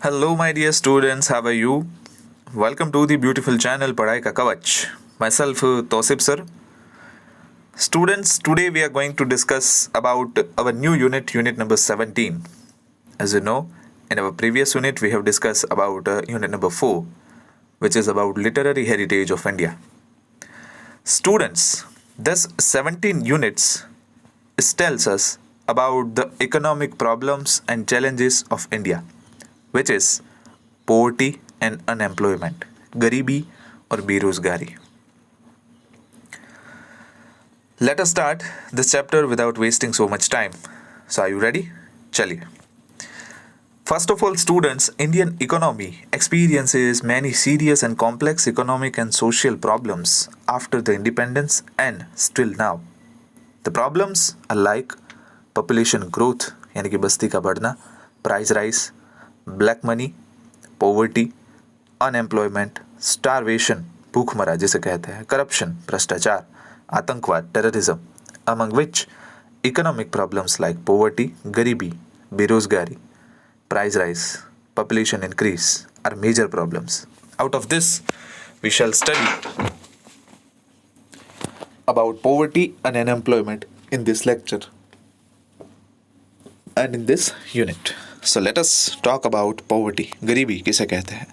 Hello, my dear students. How are you? Welcome to the beautiful channel Padhai Ka Kavach. Myself, Tosip sir. Students, today we are going to discuss about our new unit, unit number 17. As you know, in our previous unit we have discussed about unit number 4, which is about literary heritage of India. Students, this 17 units tells us about the economic problems and challenges of India, which is poverty and unemployment, गरीबी और बेरोजगारी. Let us start this chapter without wasting so much time. So are you ready? चलिए. First of all, students, Indian economy experiences many serious and complex economic and social problems after the independence and still now. The problems are like population growth यानी कि बस्ती का बढ़ना, price rise, black money, poverty, unemployment, starvation, भूखमरा जिसे कहते हैं, corruption, भ्रष्टाचार, आतंकवाद, terrorism, among which economic problems like poverty, गरीबी, बेरोजगारी, price rise, population increase are major problems. Out of this, we shall study about poverty and unemployment in this lecture and in this unit. So let us talk about poverty. गरीबी किसे कहते हैं?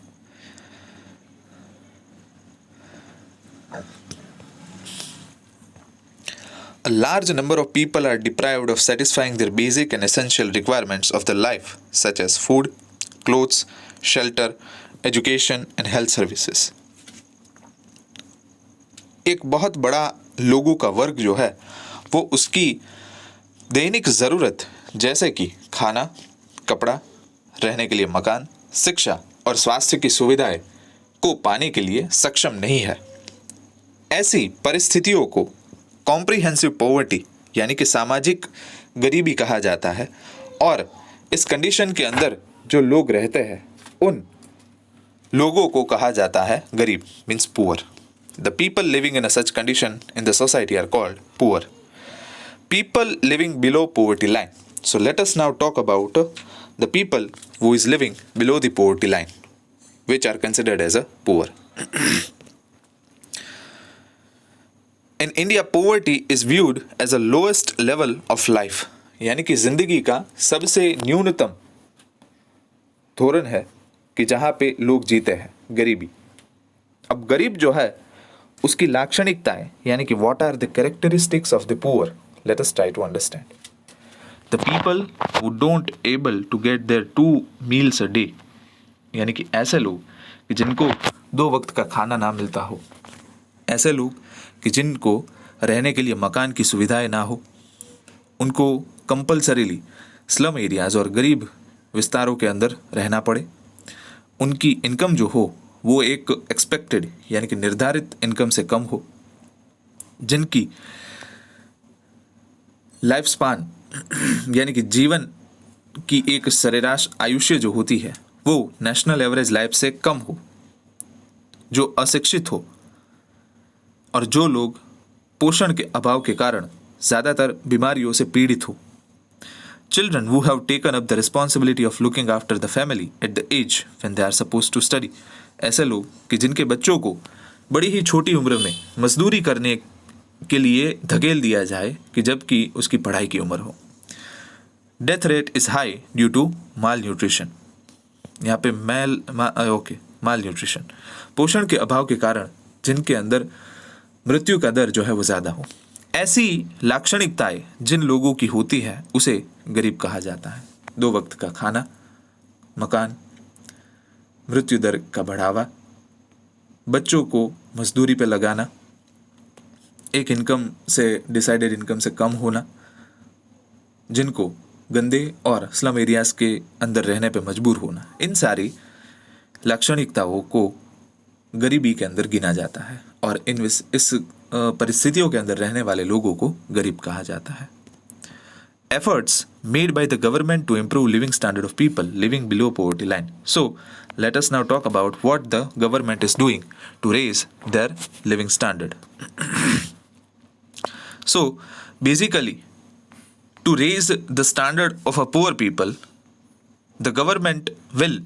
A large number of people are deprived of satisfying their basic and essential requirements of their life, such as food, clothes, shelter, education and health services. एक बहुत बड़ा लोगों का वर्ग जो है वो उसकी दैनिक ज़रूरत जैसे कि खाना, कपड़ा, रहने के लिए मकान, शिक्षा और स्वास्थ्य की सुविधाएं को पाने के लिए सक्षम नहीं है. ऐसी परिस्थितियों को कॉम्प्रिहेंसिव पॉवर्टी यानी कि सामाजिक गरीबी कहा जाता है और इस कंडीशन के अंदर जो लोग रहते हैं उन लोगों को कहा जाता है गरीब, means poor. The people living in a such condition in the society are called poor. People living below poverty line. So let us now talk about the people who is living below the poverty line, which are considered as a poor. In India, poverty is viewed as the lowest level of life. यानी कि जिंदगी का सबसे न्यूनतम धोरण है कि जहाँ पे लोग जीते हैं, गरीबी. अब गरीब जो है उसकी लाक्षणिकताएं यानी कि what are the characteristics of the poor. Let us try to understand. The people who don't able to get their 2 meals a day यानी कि ऐसे लोग कि जिनको 2 वक्त का खाना ना मिलता हो, ऐसे लोग कि जिनको रहने के लिए मकान की सुविधाएं ना हो, उनको कंपल्सरीली स्लम एरियाज और गरीब विस्तारों के अंदर रहना पड़े, उनकी इनकम जो हो वो एक एक्सपेक्टेड यानी कि निर्धारित इनकम से कम हो, जिनकी लाइफ स्पान यानी कि जीवन की एक सरेराश आयुष्य जो होती है वो नेशनल एवरेज लाइफ से कम हो, जो अशिक्षित हो और जो लोग पोषण के अभाव के कारण ज़्यादातर बीमारियों से पीड़ित हो. Children who have taken up the responsibility of looking after the family at the age when they are supposed to study. ऐसे लोग कि जिनके बच्चों को बड़ी ही छोटी उम्र में मजदूरी करने के लिए धकेल दिया जाए कि जबकि उसकी पढ़ाई की उम्र हो. Death rate is high due to malnutrition. यहाँ पे माल न्यूट्रिशन, पोषण के अभाव के कारण जिनके अंदर मृत्यु का दर जो है वो ज़्यादा हो. ऐसी लाक्षणिकताएं जिन लोगों की होती है उसे गरीब कहा जाता है. 2 वक्त का खाना, मकान, मृत्यु दर का बढ़ावा, बच्चों को मजदूरी पे लगाना, एक इनकम से डिसाइडेड इनकम से कम होना, जिनको गंदे और स्लम एरियाज के अंदर रहने पे मजबूर होना, इन सारी लाक्षणिकताओं को गरीबी के अंदर गिना जाता है और इस परिस्थितियों के अंदर रहने वाले लोगों को गरीब कहा जाता है. Efforts made by the government to improve living standard of people living below poverty line. So let us now talk about what the government is doing to raise their living standard. So basically, to raise the standard of a poor people, the government will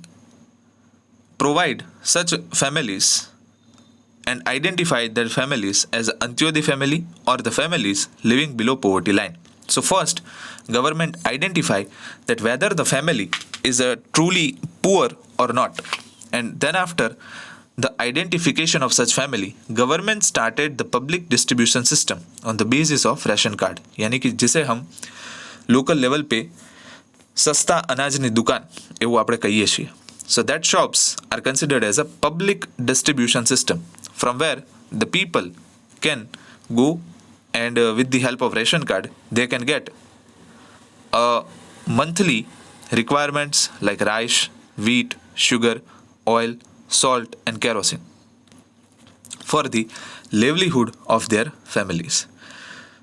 provide such families and identify their families as Antyodaya family or the families living below poverty line. So first, government identify that whether the family is a truly poor or not, and then after the identification of such family, government started the public distribution system on the basis of ration card, यानी कि जिसे हम local level पे સસ્તા અનાજની દુકાન એવું આપણે કહીએ છીએ. So that shops are considered as a public distribution system from where the people can go and with the help of ration card they can get monthly requirements like rice, wheat, sugar, oil, salt and kerosene for the livelihood of their families.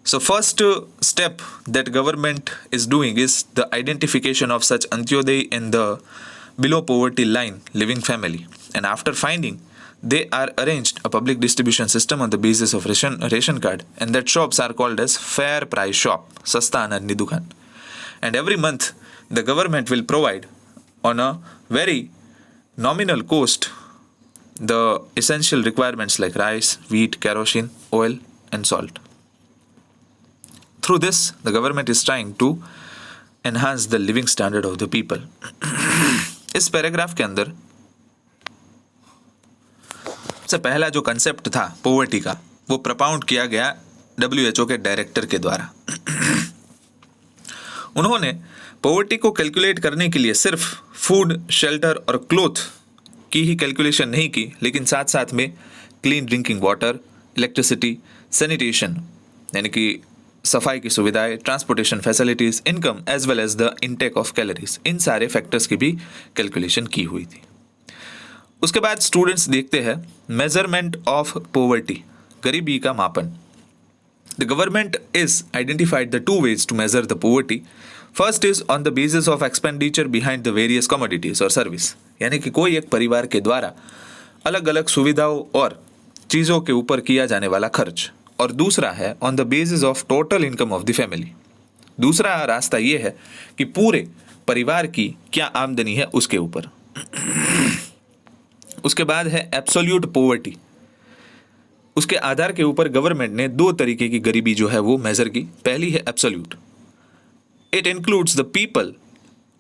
So first step that government is doing is the identification of such Antyodaya in the below poverty line living family, and after finding they are arranged a public distribution system on the basis of ration card, and that shops are called as fair price shop, सस्ता अनाजनी दुकान. And every month the government will provide on a very nominal cost the essential requirements like rice, wheat, kerosene, oil and salt. Through this, the government is trying to enhance the living standard of the people. इस paragraph के अंदर सबसे पहला जो concept था poverty का वो propound किया गया WHO के डायरेक्टर के द्वारा. उन्होंने पॉवर्टी को कैलकुलेट करने के लिए सिर्फ फूड, शेल्टर और क्लोथ की ही कैलकुलेशन नहीं की, लेकिन साथ साथ में clean drinking water, electricity, sanitation यानी कि सफाई की सुविधाएं, transportation facilities, income as well as the intake of calories, इन सारे फैक्टर्स की भी कैलकुलेशन की हुई थी. उसके बाद स्टूडेंट्स देखते हैं मेजरमेंट ऑफ पॉवर्टी, गरीबी का मापन. The government is identified the two ways to measure the poverty. First is on the basis of expenditure behind the various commodities और सर्विस, यानी कि कोई एक परिवार के द्वारा अलग अलग सुविधाओं और चीज़ों के ऊपर किया जाने वाला खर्च. और दूसरा है on the basis of total income of the family. दूसरा रास्ता ये है कि पूरे परिवार की क्या आमदनी है उसके ऊपर. उसके बाद है एब्सोल्यूट पॉवर्टी. उसके आधार के ऊपर गवर्नमेंट ने दो तरीके की गरीबी जो है वो मेजर की. पहली है absolute. It includes the people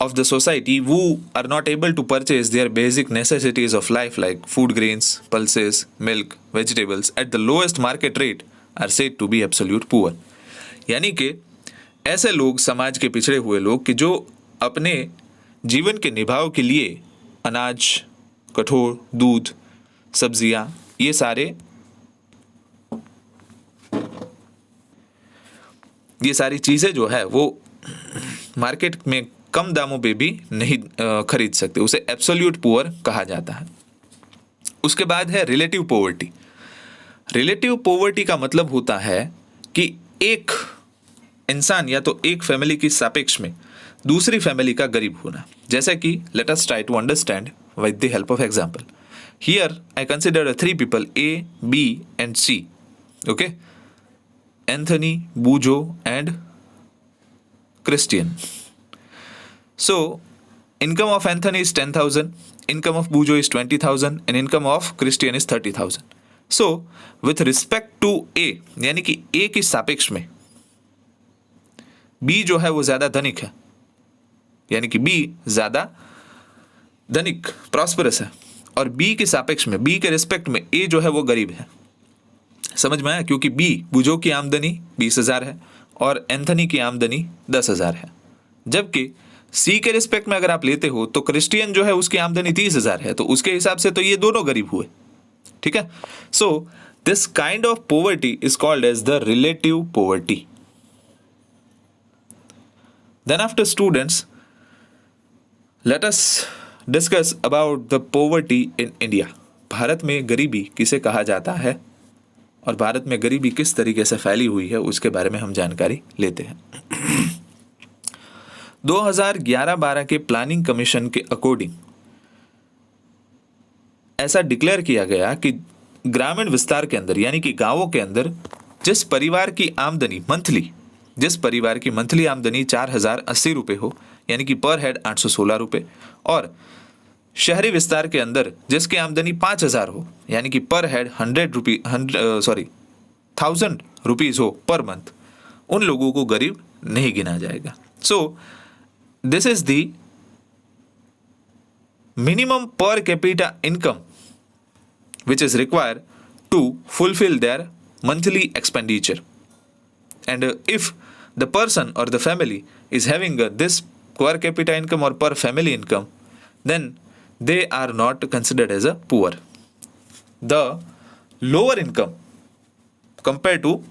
of the society who are not able to purchase their basic necessities of life like food grains, pulses, milk, vegetables at the lowest market rate are said to be absolute poor. यानी कि ऐसे लोग, समाज के पिछड़े हुए लोग कि जो अपने जीवन के निभाव के लिए अनाज, कठोर, दूध, सब्जियां, ये सारी चीज़ें जो है वो मार्केट में कम दामों पे भी नहीं खरीद सकते, उसे एब्सोल्यूट पुअर कहा जाता है. उसके बाद है रिलेटिव पॉवर्टी. रिलेटिव पॉवर्टी का मतलब होता है कि एक इंसान या तो एक फैमिली की सापेक्ष में दूसरी फैमिली का गरीब होना. जैसे कि let us try to understand with the help of example. Here I consider 3 people A, B and C. Okay, Anthony, बूजो and Christian. So, income of Anthony is 10,000, income of Bujo is 20,000 and income of Christian is 30,000. So, with respect to A, यानी कि A की सापेक्ष में B जो है वो ज़्यादा धनिक है, यानी कि B ज़्यादा धनिक, प्रॉस्परस है, और B के सापेक्ष में, B के रिस्पेक्ट में A जो है वो गरीब है. समझ में आया? क्योंकि B, बुजो की आमदनी 20,000 है और एंथनी की आमदनी 10,000 है, जबकि सी के रिस्पेक्ट में अगर आप लेते हो तो क्रिस्टियन जो है उसकी आमदनी 30,000 है, तो उसके हिसाब से तो ये दोनों गरीब हुए. ठीक है. So this kind of poverty is called as the relative poverty. Then after students let us discuss about the poverty in India. Bharat में गरीबी किसे कहा जाता है और भारत में गरीबी किस तरीके से फैली हुई है उसके बारे में हम जानकारी लेते हैं. 2011-12 के प्लानिंग कमीशन के अकॉर्डिंग ऐसा डिक्लेयर किया गया कि ग्रामीण विस्तार के अंदर यानी कि गांवों के अंदर जिस परिवार की आमदनी मंथली आमदनी 4,080 रुपये हो, यानी कि पर हेड 816 रुपये, और शहरी विस्तार के अंदर जिसकी आमदनी 5,000 हो, यानी कि पर हेड 1,000 रुपीज हो पर मंथ, उन लोगों को गरीब नहीं गिना जाएगा। So this is the minimum per capita income which is required to fulfill their monthly expenditure. And if the person or the family is having this per capita income or per family income, then they are not considered as a poor. The lower income compared to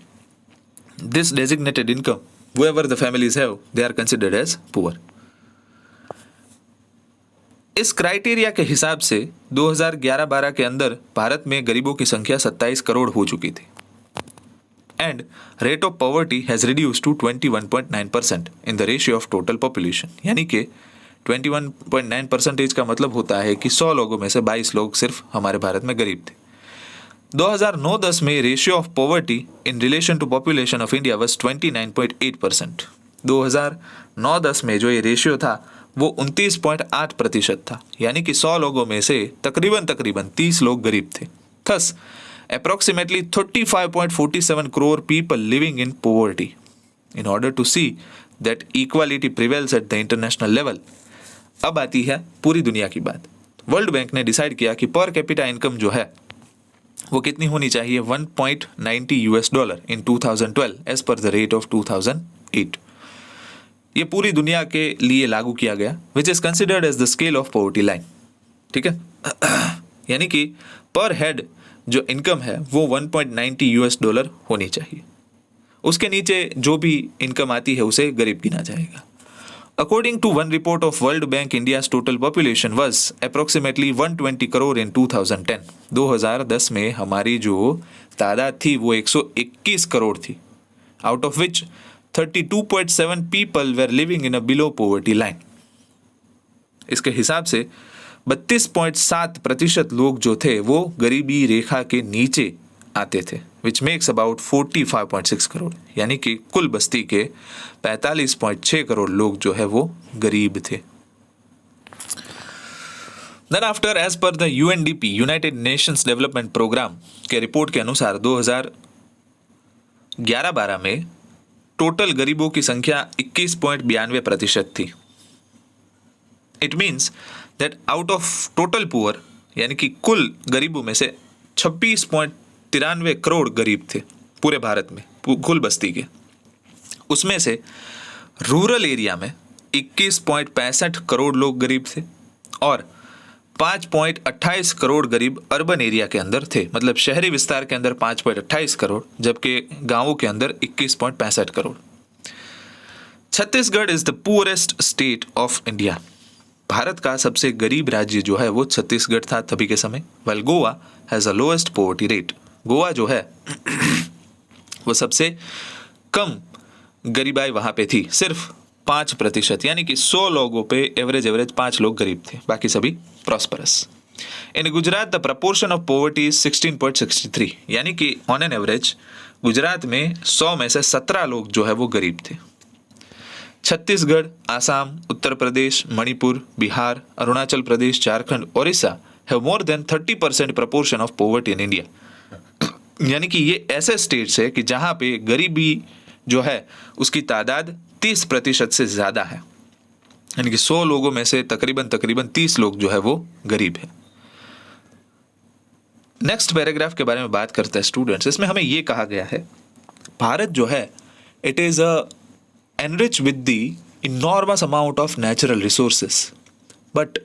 this designated income, whoever the families have, they are considered as poor. इस criteria के हिसाब से 2011-12 के अंदर भारत में गरीबों की संख्या 27 करोड़ हो चुकी थी and rate of poverty has reduce to 21.9% in the ratio of total population. यानी कि 21.9% का मतलब होता है कि 100 लोगों में से 22 लोग सिर्फ हमारे भारत में गरीब थे। 2009-10 में ratio of poverty in relation to population of India was 29.8%। 2009-10 में जो ये रेशियो था वो 29.8% था, यानी कि 100 लोगों में से तकरीबन 30 लोग गरीब थे। Thus approximately 35.47 crore people living in poverty. In order to see that equality prevails at the international level, अब आती है पूरी दुनिया की बात। वर्ल्ड बैंक ने डिसाइड किया कि पर कैपिटा इनकम जो है वो कितनी होनी चाहिए, $1.90 in 2012 as per the rate of 2008। ये पूरी दुनिया के लिए लागू किया गया, which is considered as the scale of poverty line. ठीक है, यानी कि पर हेड जो इनकम है वो $1.90 होनी चाहिए। उसके नीचे जो भी इनकम आती है उसे गरीब गिना जाएगा। According to one report of World Bank, India's total population was approximately 120 crore in 2010। 2010 में हमारी जो तादाद थी वो 121 करोड़ थी, out of which 32.7 people were living in a below poverty line। इसके हिसाब से 32.7% लोग जो थे वो गरीबी रेखा के नीचे आते थे, which makes about 45.6 करोड़, यानी कि कुल बस्ती के 45.6 करोड़ लोग जो है वो गरीब थे। Then after, as per the UNDP, United Nations Development Program के रिपोर्ट के अनुसार 2011-12 में टोटल गरीबों की संख्या 21.92% थी। It means that out of total poor, यानी कि कुल गरीबों में से 26.93 करोड़ गरीब थे पूरे भारत में, कुल बस्ती के। उसमें से रूरल एरिया में 21.65 करोड़ लोग गरीब थे और 5.28 करोड़ गरीब अर्बन एरिया के अंदर थे, मतलब शहरी विस्तार के अंदर 5.28 करोड़, जबकि गांवों के अंदर 21.65 crore. Chhattisgarh is the poorest state of India. Bharat का सबसे गरीब राज्य जो है वो छत्तीसगढ़ था तभी के समय। Well Goa has a lowest poverty rate. Goa जो है वो सबसे कम गरीबाई वहां पे थी, सिर्फ 5%, यानी कि 100 लोगों पे एवरेज 5 लोग गरीब थे, बाकी सभी prosperous. In Gujarat the proportion of poverty is 16.63, यानी कि ऑन एन एवरेज गुजरात में 100 में से 17 लोग जो है वो गरीब थे। Chhattisgarh, Assam, Uttar Pradesh, Manipur, Bihar, Arunachal Pradesh, Jharkhand, Odisha have more than 30% proportion of poverty in India. यानी कि ये ऐसे स्टेट्स है कि जहां पे गरीबी जो है उसकी तादाद 30% से ज्यादा है, यानी कि 100 लोगों में से तकरीबन 30 लोग जो है वो गरीब है। नेक्स्ट पैराग्राफ के बारे में बात करते हैं स्टूडेंट्स। इसमें हमें ये कहा गया है भारत जो है it is enrich with the enormous amount of natural resources, but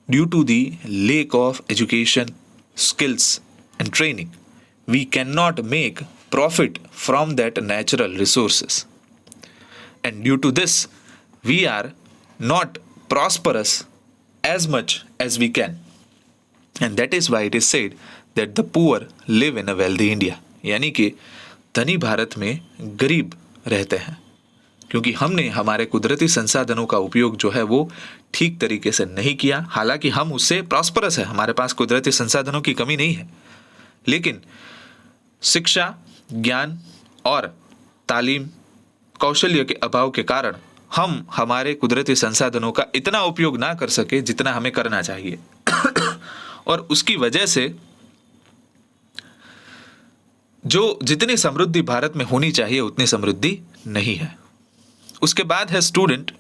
due to the lack of education, skills and training, we cannot make profit from that natural resources, and due to this we are not prosperous as much as we can, and that is why it is said that the poor live in a wealthy India। यानी कि धनी भारत में गरीब रहते हैं क्योंकि हमने हमारे कुदरती संसाधनों का उपयोग जो है वो ठीक तरीके से नहीं किया। हालांकि हम उससे प्रॉस्परस है, हमारे पास कुदरती संसाधनों की कमी नहीं है, लेकिन शिक्षा, ज्ञान और तालीम, कौशल्य के अभाव के कारण हम हमारे कुदरती संसाधनों का इतना उपयोग ना कर सके जितना हमें करना चाहिए और उसकी वजह से जो जितनी समृद्धि भारत में होनी चाहिए उतनी समृद्धि नहीं है। उसके बाद है student,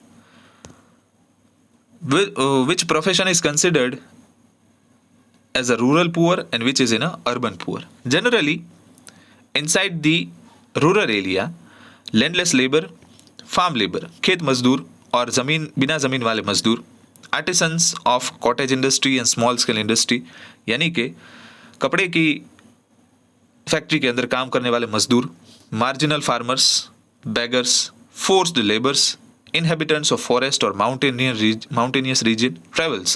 which profession is considered as a rural poor and which is in a urban poor. Generally, inside the rural area, landless labor, farm labor, खेत मजदूर और बिना जमीन वाले मजदूर, artisans of cottage industry and small scale industry, यानी कि कपड़े की फैक्ट्री के अंदर काम करने वाले मजदूर, marginal farmers, beggars, forced labours, inhabitants of forest or mountainous region, travels,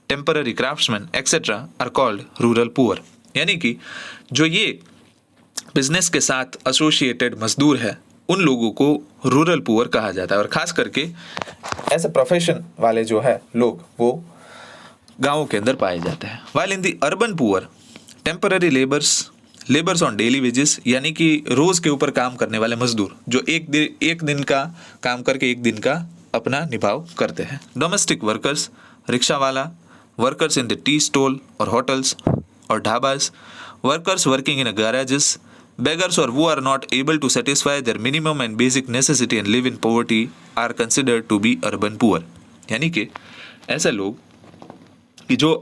temporary craftsmen, etc. are called rural poor. यानी कि जो ये बिजनेस के साथ एसोसिएटेड मजदूर है उन लोगों को रूरल पुअर कहा जाता है और खास करके ऐसे प्रोफेशन वाले जो है लोग वो गांवों के अंदर पाए जाते हैं। while in the urban poor, temporary labours on daily wages, यानी कि रोज के ऊपर काम करने वाले मजदूर जो एक दिन का काम करके एक दिन का अपना निभाव करते हैं। डोमेस्टिक वर्कर्स, रिक्शा वाला, workers in the tea stall और होटल्स और dhabas, workers working in garages, beggars और वो are not able to satisfy their minimum and basic necessity and live in poverty are considered to be urban poor. यानी कि ऐसे लोग कि जो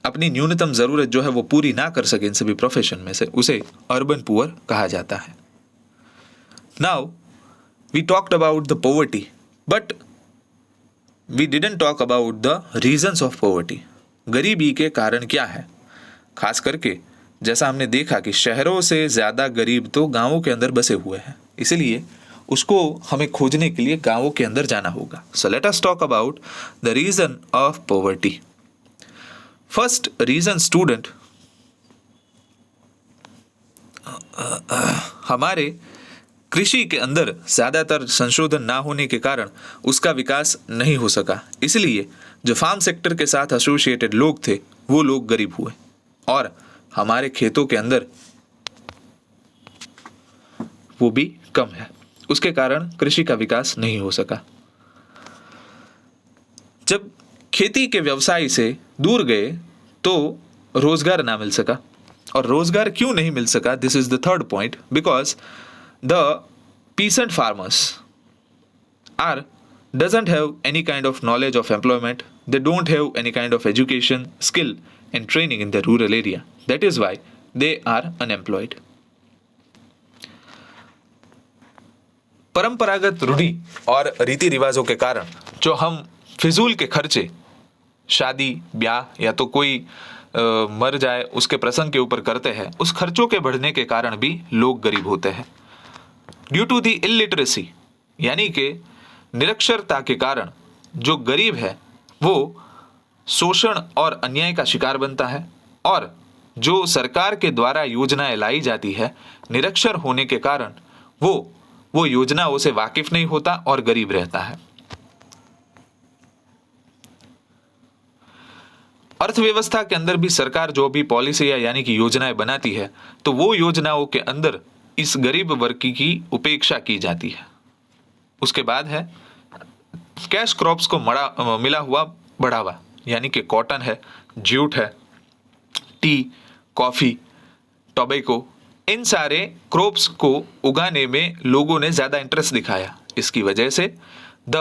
अपनी न्यूनतम जरूरत जो है वो पूरी ना कर सके इन सभी प्रोफेशन में से, उसे अर्बन पुअर कहा जाता है। Now we talked about the poverty but we didn't talk about the reasons of poverty. गरीबी के कारण क्या है, खास करके जैसा हमने देखा कि शहरों से ज्यादा गरीब तो गांवों के अंदर बसे हुए हैं, इसलिए उसको हमें खोजने के लिए गांवों के अंदर जाना होगा। So let us talk about the reason of poverty. First reason student, हमारे कृषि के अंदर ज्यादातर संशोधन ना होने के कारण उसका विकास नहीं हो सका, इसलिए जो फार्म सेक्टर के साथ एसोसिएटेड लोग थे वो लोग गरीब हुए और हमारे खेतों के अंदर वो भी कम है, उसके कारण कृषि का विकास नहीं हो सका। जब खेती के व्यवसाय से दूर गए तो रोजगार ना मिल सका, और रोजगार क्यों नहीं मिल सका, this is the third point, because the peasant farmers doesn't have any kind of knowledge of employment, they don't have any kind of education, skill and training in the rural area, that is why they are unemployed. परंपरागत रूढ़ी और रीति रिवाजों के कारण जो हम फिजूल के खर्चे, शादी ब्याह या तो कोई मर जाए उसके प्रसंग के ऊपर करते हैं, उस खर्चों के बढ़ने के कारण भी लोग गरीब होते हैं। ड्यू टू दी इलिटरेसी, यानी कि निरक्षरता के कारण जो गरीब है वो शोषण और अन्याय का शिकार बनता है, और जो सरकार के द्वारा योजनाएं लाई जाती है, निरक्षर होने के कारण वो योजनाओं से वाकिफ नहीं होता और गरीब रहता है। अर्थव्यवस्था के अंदर भी सरकार जो भी पॉलिसी यानी कि योजनाएं बनाती है तो वो योजनाओं के अंदर इस गरीब वर्ग की उपेक्षा की जाती है। उसके बाद है कैश क्रॉप्स को मिला हुआ बढ़ावा, यानी कि कॉटन है, जूट है, टी, कॉफी, टोबैको, इन सारे क्रॉप्स को उगाने में लोगों ने ज्यादा इंटरेस्ट दिखाया। इसकी वजह से the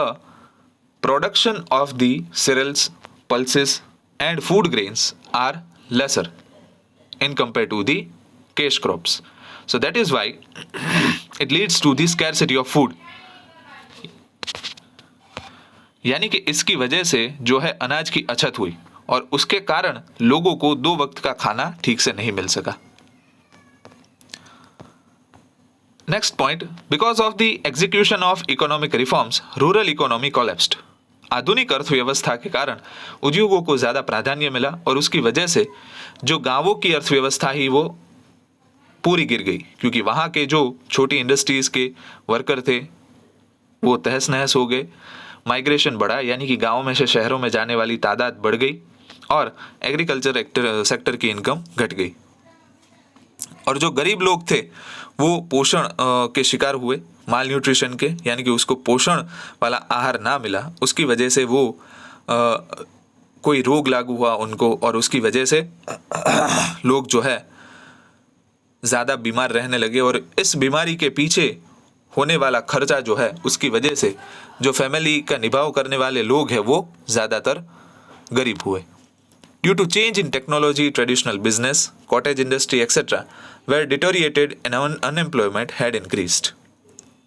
production of the cereals, pulses and food grains are lesser in compared to the cash crops. So that is why it leads to the scarcity of food. यानी कि इसकी वजह से जो है अनाज की अछत हुई और उसके कारण लोगों को 2 वक्त का खाना ठीक से नहीं मिल सका। Next point, because of the execution of economic reforms rural economy collapsed. आधुनिक अर्थव्यवस्था के कारण उद्योगों को ज्यादा प्राधान्य मिला और उसकी वजह से जो गांवों की अर्थव्यवस्था ही वो पूरी गिर गई, क्योंकि वहां के जो छोटी इंडस्ट्रीज के वर्कर थे वो तहस नहस हो गए। माइग्रेशन बढ़ा, यानी कि गांवों में से शहरों में जाने वाली तादाद बढ़ गई और एग्रीकल्चर सेक्टर की इनकम घट गई, और जो गरीब लोग थे वो पोषण के शिकार हुए, माल न्यूट्रिशन के, यानी कि उसको पोषण वाला आहार ना मिला, उसकी वजह से वो कोई रोग लागू हुआ उनको, और उसकी वजह से लोग जो है ज़्यादा बीमार रहने लगे, और इस बीमारी के पीछे होने वाला खर्चा जो है उसकी वजह से जो फैमिली का निभाव करने वाले लोग हैं वो ज़्यादातर गरीब हुए। Due to change in technology, traditional business, cottage industry etcetera were deteriorated and unemployment had increased.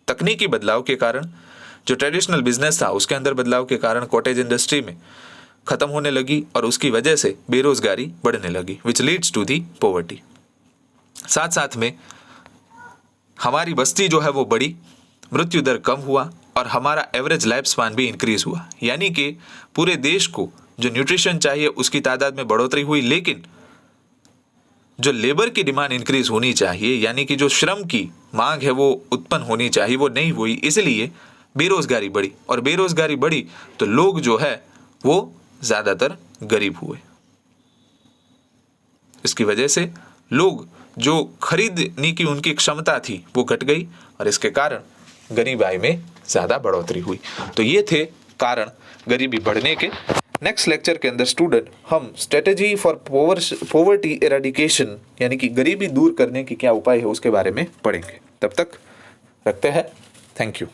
तकनीकी बदलाव के कारण जो ट्रेडिशनल बिजनेस था उसके अंदर बदलाव के कारण कॉटेज इंडस्ट्री में ख़त्म होने लगी, और उसकी वजह से बेरोजगारी बढ़ने लगी, which leads to the poverty. साथ साथ में हमारी बस्ती जो है वो बढ़ी, मृत्यु दर कम हुआ, और हमारा एवरेज लाइफ स्पान भी इंक्रीज हुआ, यानी कि पूरे देश को जो न्यूट्रिशन चाहिए उसकी तादाद में बढ़ोतरी हुई, लेकिन जो लेबर की डिमांड इंक्रीज होनी चाहिए, यानी कि जो श्रम की मांग है वो उत्पन्न होनी चाहिए, वो नहीं हुई, इसलिए बेरोजगारी बढ़ी, और बेरोजगारी बढ़ी तो लोग जो है वो ज़्यादातर गरीब हुए। इसकी वजह से लोग जो खरीदने की उनकी क्षमता थी वो घट गई, और इसके कारण गरीबाई में ज़्यादा बढ़ोतरी हुई। तो ये थे कारण गरीबी बढ़ने के। नेक्स्ट लेक्चर के अंदर स्टूडेंट हम स्ट्रेटेजी फॉर पॉवर्टी एराडिकेशन, यानी कि गरीबी दूर करने की क्या उपाय है उसके बारे में पढ़ेंगे। तब तक रखते हैं। Thank you.